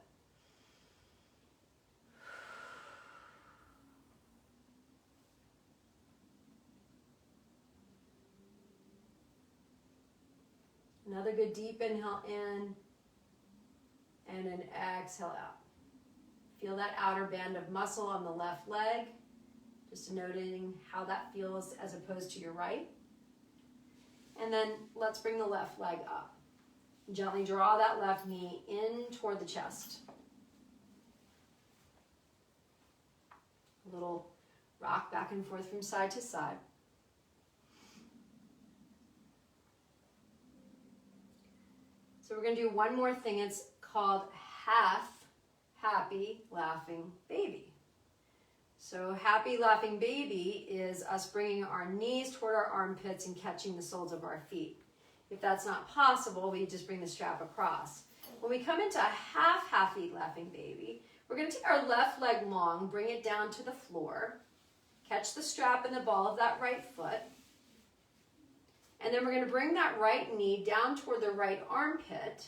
Another good deep inhale in and an exhale out. Feel that outer band of muscle on the left leg. Just noting how that feels as opposed to your right. And then let's bring the left leg up. Gently draw that left knee in toward the chest. A little rock back and forth from side to side. So we're going to do one more thing. It's called half happy laughing baby. So happy laughing baby is us bringing our knees toward our armpits and catching the soles of our feet. If that's not possible, we just bring the strap across. When we come into a half eat laughing baby, we're going to take our left leg long, bring it down to the floor, catch the strap in the ball of that right foot, and then we're going to bring that right knee down toward the right armpit.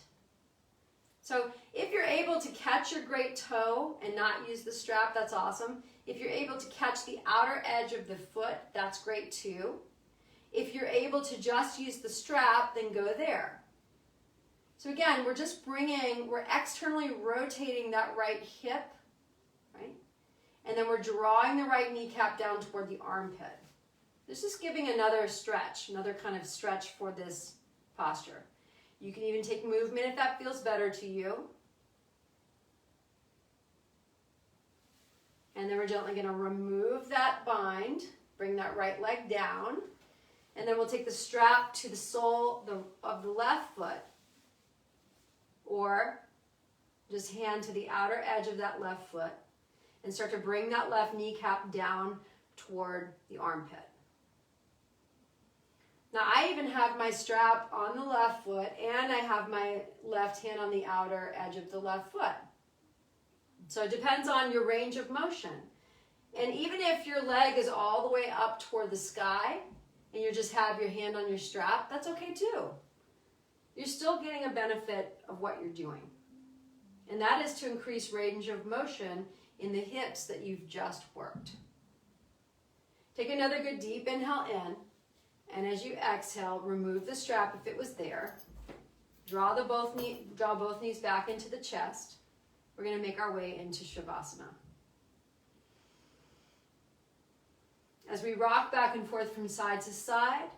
So if you're able to catch your great toe and not use the strap, that's awesome. If you're able to catch the outer edge of the foot, that's great too. If you're able to just use the strap, then go there. So again, we're externally rotating that right hip, right? And then we're drawing the right kneecap down toward the armpit. This is giving another stretch, another kind of stretch for this posture. You can even take movement if that feels better to you. And then we're gently going to remove that bind, bring that right leg down, and then we'll take the strap to the sole of the left foot, or just hand to the outer edge of that left foot, and start to bring that left kneecap down toward the armpit. Now I even have my strap on the left foot and I have my left hand on the outer edge of the left foot. So it depends on your range of motion. And even if your leg is all the way up toward the sky and you just have your hand on your strap, that's okay too. You're still getting a benefit of what you're doing. And that is to increase range of motion in the hips that you've just worked. Take another good deep inhale in. And as you exhale, remove the strap if it was there. Draw both knees back into the chest. We're going to make our way into Shavasana. As we rock back and forth from side to side,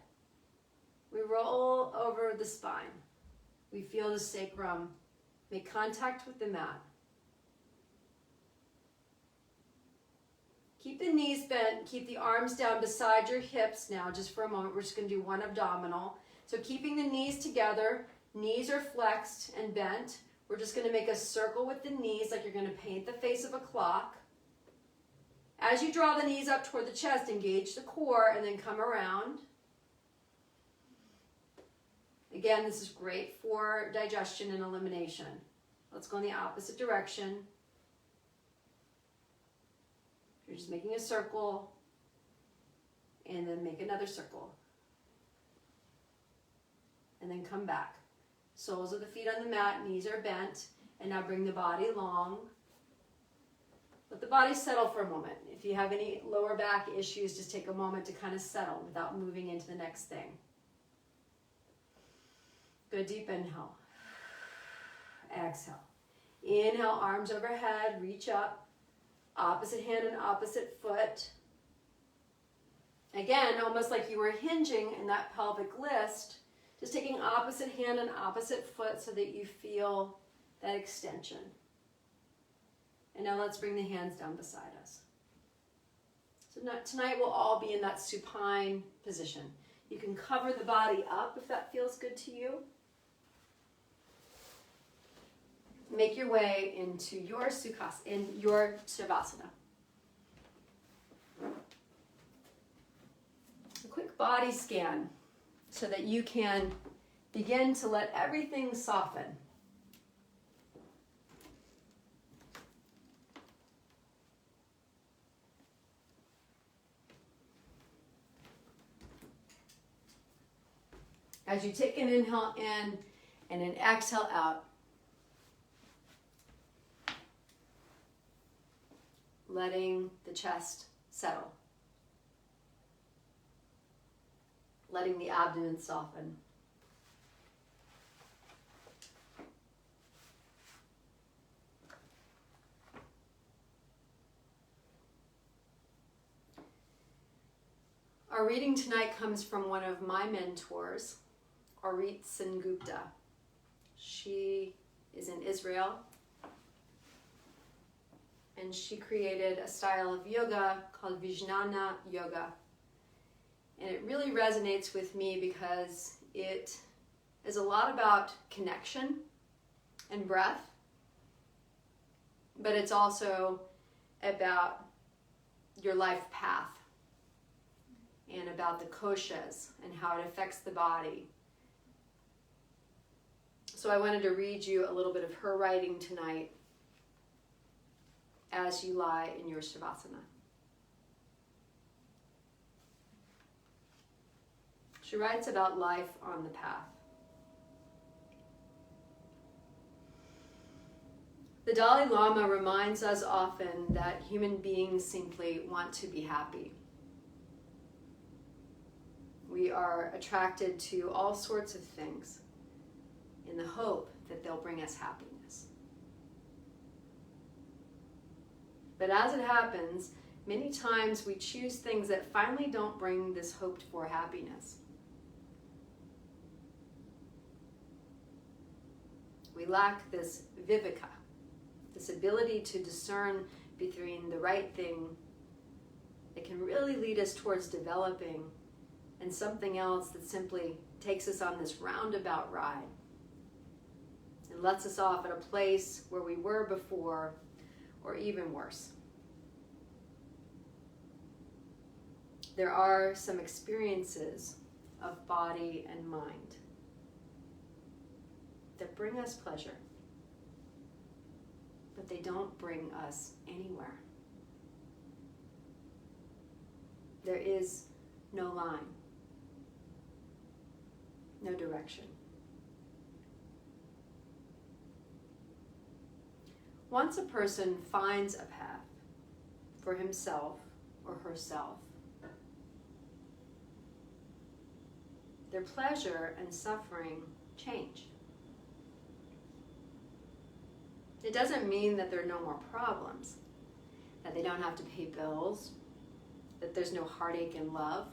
we roll over the spine. We feel the sacrum make contact with the mat. Keep the knees bent, keep the arms down beside your hips now, just for a moment. We're just going to do one abdominal. So keeping the knees together, knees are flexed and bent. We're just going to make a circle with the knees like you're going to paint the face of a clock. As you draw the knees up toward the chest, engage the core and then come around. Again, this is great for digestion and elimination. Let's go in the opposite direction. You're just making a circle and then make another circle. And then come back. Soles of the feet on the mat, knees are bent, and now bring the body long. Let the body settle for a moment. If you have any lower back issues, just take a moment to kind of settle without moving into the next thing. Good deep inhale. Exhale. Inhale, arms overhead, reach up. Opposite hand and opposite foot. Again, almost like you were hinging in that pelvic list, just taking opposite hand and opposite foot so that you feel that extension. And now let's bring the hands down beside us. So tonight we'll all be in that supine position. You can cover the body up if that feels good to you. Make your way into your Shavasana. A quick body scan so that you can begin to let everything soften. As you take an inhale in and an exhale out, letting the chest settle, letting the abdomen soften. Our reading tonight comes from one of my mentors, Orit Sengupta. She is in Israel, and she created a style of yoga called Vijnana Yoga. And it really resonates with me because it is a lot about connection and breath, but it's also about your life path and about the koshas and how it affects the body. So I wanted to read you a little bit of her writing tonight as you lie in your Shavasana. She writes about life on the path. The Dalai Lama reminds us often that human beings simply want to be happy. We are attracted to all sorts of things in the hope that they'll bring us happiness. But as it happens, many times we choose things that finally don't bring this hoped for happiness. We lack this viveka, this ability to discern between the right thing that can really lead us towards developing and something else that simply takes us on this roundabout ride and lets us off at a place where we were before, or even worse. There are some experiences of body and mind that bring us pleasure, but they don't bring us anywhere. There is no line, no direction. Once a person finds a path for himself or herself, their pleasure and suffering change. It doesn't mean that there are no more problems, that they don't have to pay bills, that there's no heartache in love,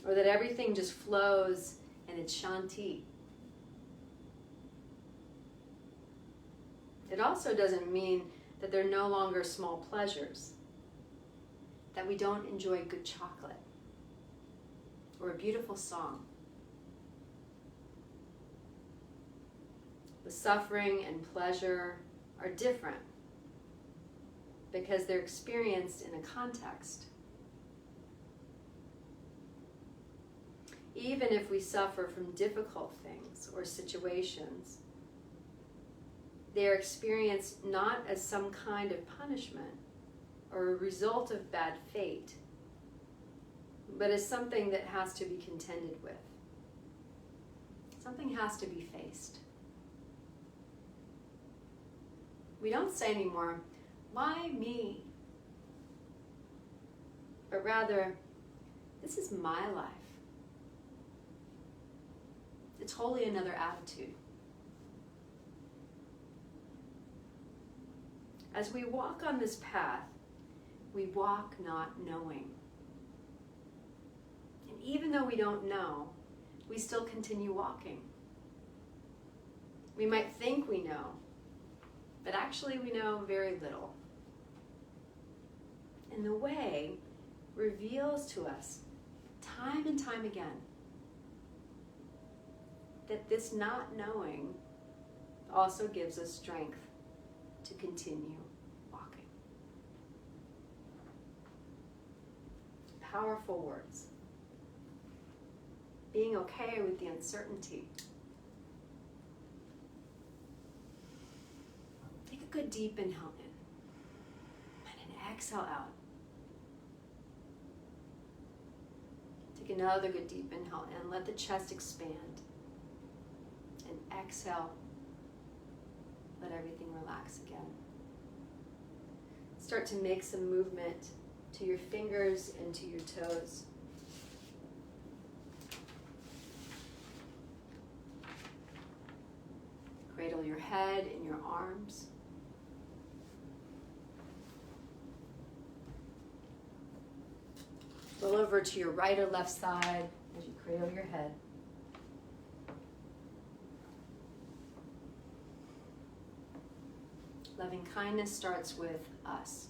or that everything just flows and it's shanti. It also doesn't mean that there are no longer small pleasures, that we don't enjoy good chocolate or a beautiful song. The suffering and pleasure are different because they're experienced in a context. Even if we suffer from difficult things or situations, they are experienced not as some kind of punishment or a result of bad fate, but as something that has to be contended with. Something has to be faced. We don't say anymore, why me? But rather, this is my life. It's wholly another attitude. As we walk on this path, we walk not knowing. And even though we don't know, we still continue walking. We might think we know, but actually we know very little. And the way reveals to us time and time again that this not knowing also gives us strength to continue walking. Powerful words. Being okay with the uncertainty. Take a good deep inhale in and an exhale out. Take another good deep inhale in. Let the chest expand. And exhale. Let everything relax again. Start to make some movement to your fingers and to your toes. Cradle your head in your arms. Roll over to your right or left side as you cradle your head. Loving kindness starts with us.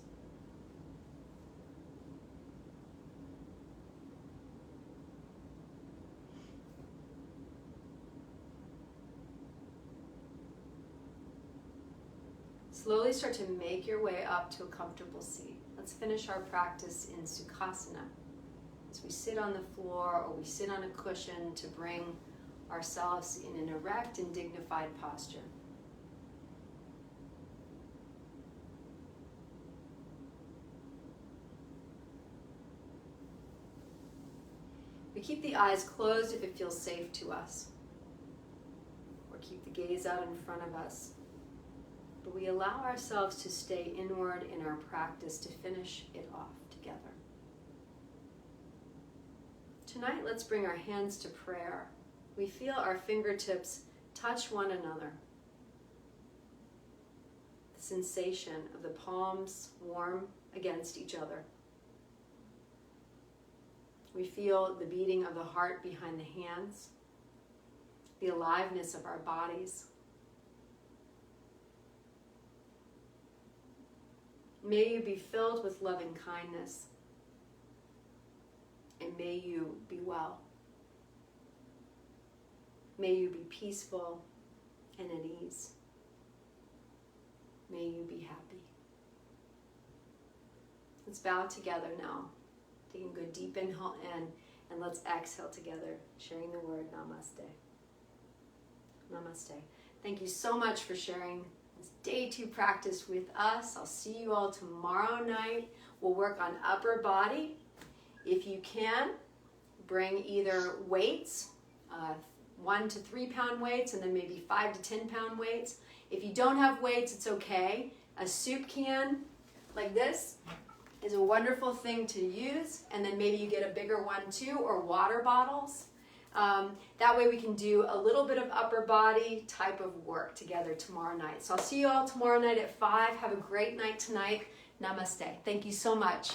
Slowly start to make your way up to a comfortable seat. Let's finish our practice in Sukhasana. As we sit on the floor or we sit on a cushion to bring ourselves in an erect and dignified posture. We keep the eyes closed if it feels safe to us, or keep the gaze out in front of us. But we allow ourselves to stay inward in our practice to finish it off together. Tonight, let's bring our hands to prayer. We feel our fingertips touch one another. The sensation of the palms warm against each other. We feel the beating of the heart behind the hands, the aliveness of our bodies. May you be filled with loving kindness, and may you be well. May you be peaceful and at ease. May you be happy. Let's bow together now. Taking a good deep inhale in, and let's exhale together, sharing the word Namaste. Namaste. Thank you so much for sharing this day 2 practice with us. I'll see you all tomorrow night. We'll work on upper body. If you can, bring either weights, 1 to 3 pound weights, and then maybe 5 to 10 pound weights. If you don't have weights, it's okay. A soup can like this is a wonderful thing to use, and then maybe you get a bigger one too, or water bottles. That way we can do a little bit of upper body type of work together tomorrow night. So I'll see you all tomorrow night at 5. Have a great night tonight. Namaste. Thank you so much.